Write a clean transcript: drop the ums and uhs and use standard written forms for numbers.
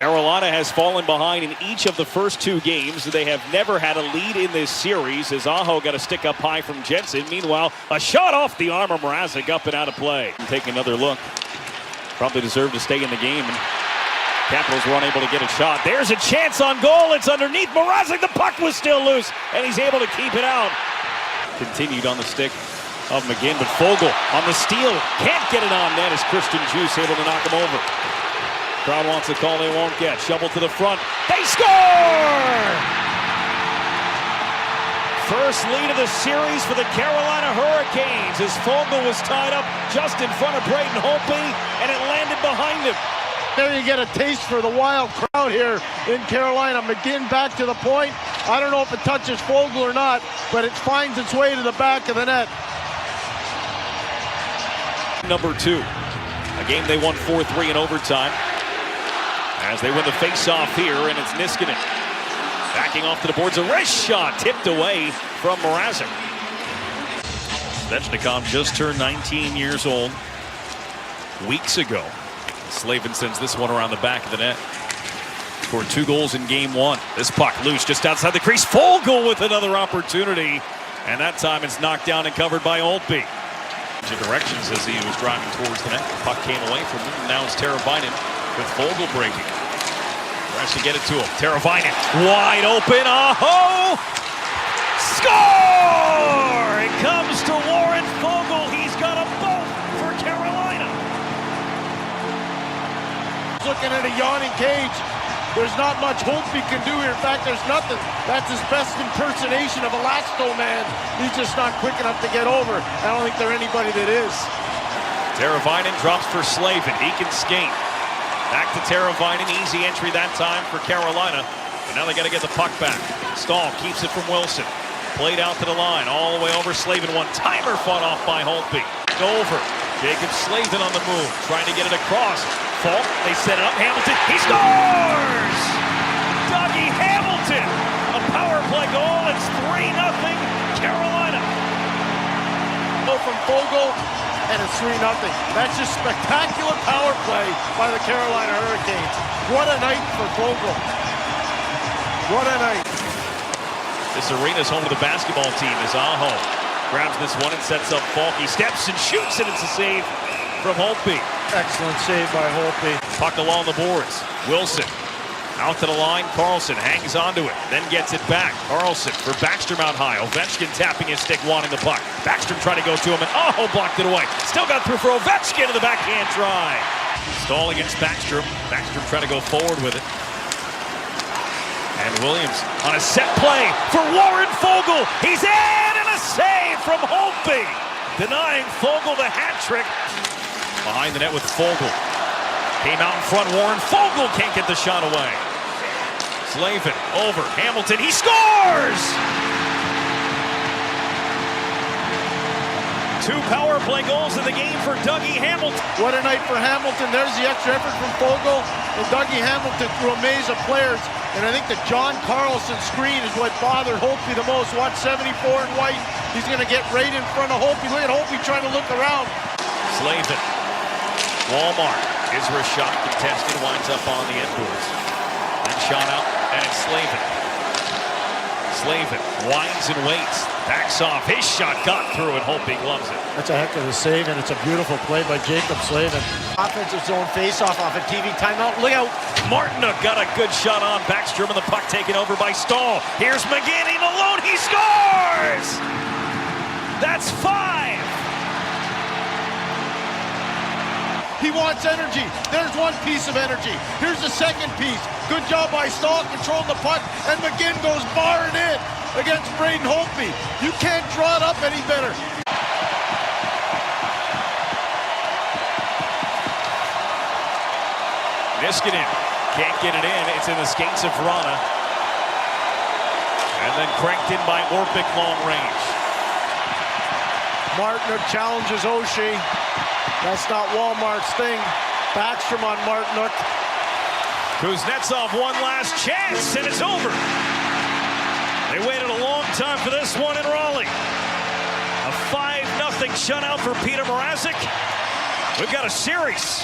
Carolina has fallen behind in each of the first two games. They have never had a lead in this series as Aho got a stick up high from Jensen. Meanwhile, a shot off the arm of Mrazek up and out of play. Take another look. Probably deserved to stay in the game. Capitals were unable to get a shot. There's a chance on goal. It's underneath Mrazek. The puck was still loose, and he's able to keep it out. Continued on the stick of McGinn, but Foegele on the steal. Can't get it on net as Christian Djoos able to knock him over. Crowd wants a call they won't get. Shovel to the front. They score! First lead of the series for the Carolina Hurricanes as Foegele was tied up just in front of Braden Holtby, and it landed behind him. There you get a taste for the wild crowd here in Carolina. McGinn back to the point. I don't know if it touches Foegele or not, but it finds its way to the back of the net. Number 2. A game they won 4-3 in overtime. As they win the face-off here, and it's Niskanen. Backing off to the boards, a wrist shot tipped away from Mrazek. Svechnikov just turned 19 years old weeks ago. Slavin sends this one around the back of the net. Scored 2 goals in game 1. This puck loose just outside the crease. Foegele with another opportunity, and that time it's knocked down and covered by Holtby. Directions as he was driving towards the net. The puck came away from him, and now it's Teravainen with Foegele breaking. Tries to get it to him. Teravainen wide open. Aho! Score! It comes to Warren Foegele. He's got a boat for Carolina. Looking at a yawning cage. There's not much Holtby can do here. In fact, there's nothing. That's his best impersonation of Elasto Man. He's just not quick enough to get over. I don't think there's anybody that is. Teravainen drops for Slavin. He can skate. Back to Teravainen. Easy entry that time for Carolina. But now they got to get the puck back. Stahl keeps it from Wilson. Played out to the line. All the way over Slavin. One-timer fought off by Holtby. Over. Jacob Slavin on the move. Trying to get it across. Fault. They set it up. Hamilton. He scores! Dougie Hamilton. A power play goal. It's 3-0 Carolina. From Foegele, and it's 3-0. That's just spectacular power play by the Carolina Hurricanes. What a night for Foegele. What a night. This arena's home to the basketball team as Aho grabs this one and sets up Falk. He steps and shoots, and it's a save from Holtby. Excellent save by Holtby. Puck along the boards. Wilson out to the line. Carlson hangs onto it, then gets it back. Carlson for Backstrom out high. Ovechkin tapping his stick, wanting the puck. Backstrom trying to go to him, and Aho blocked it away. Still got through for Ovechkin to the backhand try. Stall against Backstrom. Backstrom trying to go forward with it. And Williams on a set play for Warren Foegele. He's in, and a save from Holtby. Denying Foegele the hat trick. Behind the net with Foegele. Came out in front. Warren Foegele can't get the shot away. Slavin over. Hamilton. He scores! 2 power play goals in the game for Dougie Hamilton. What a night for Hamilton. There's the extra effort from Foegele. And Dougie Hamilton through a maze of players. And I think the John Carlson screen is what bothered Holtby the most. Watch 74 in white. He's going to get right in front of Holtby. Look at Holtby trying to look around. Slavin. Walmart. Isra's shot contested. Winds up on the end boards. Then shot out. And it's Slavin. Slavin winds and waits. Backs off. His shot got through, and Holtby gloves it. That's a heck of a save, and it's a beautiful play by Jacob Slavin. Offensive zone face-off off a TV timeout. Look out. Martinuk got a good shot on Backstrom, and the puck taken over by Stahl. Here's McGinn alone. He scores! That's 5. He wants energy. There's one piece of energy. Here's the second piece. Good job by Stahl controlling the puck, and McGinn goes barring in against Braden Holtby. You can't draw it up any better. Niskanen can't get it in. It's in the skates of Vrana. And then cranked in by Orpik long range. Martinuk challenges Oshie. That's not Walmart's thing. Backstrom on Martinuk. Kuznetsov one last chance, and it's over. They waited a long time for this one in Raleigh. A 5-0 shutout for Peter Mrazek. We've got a series.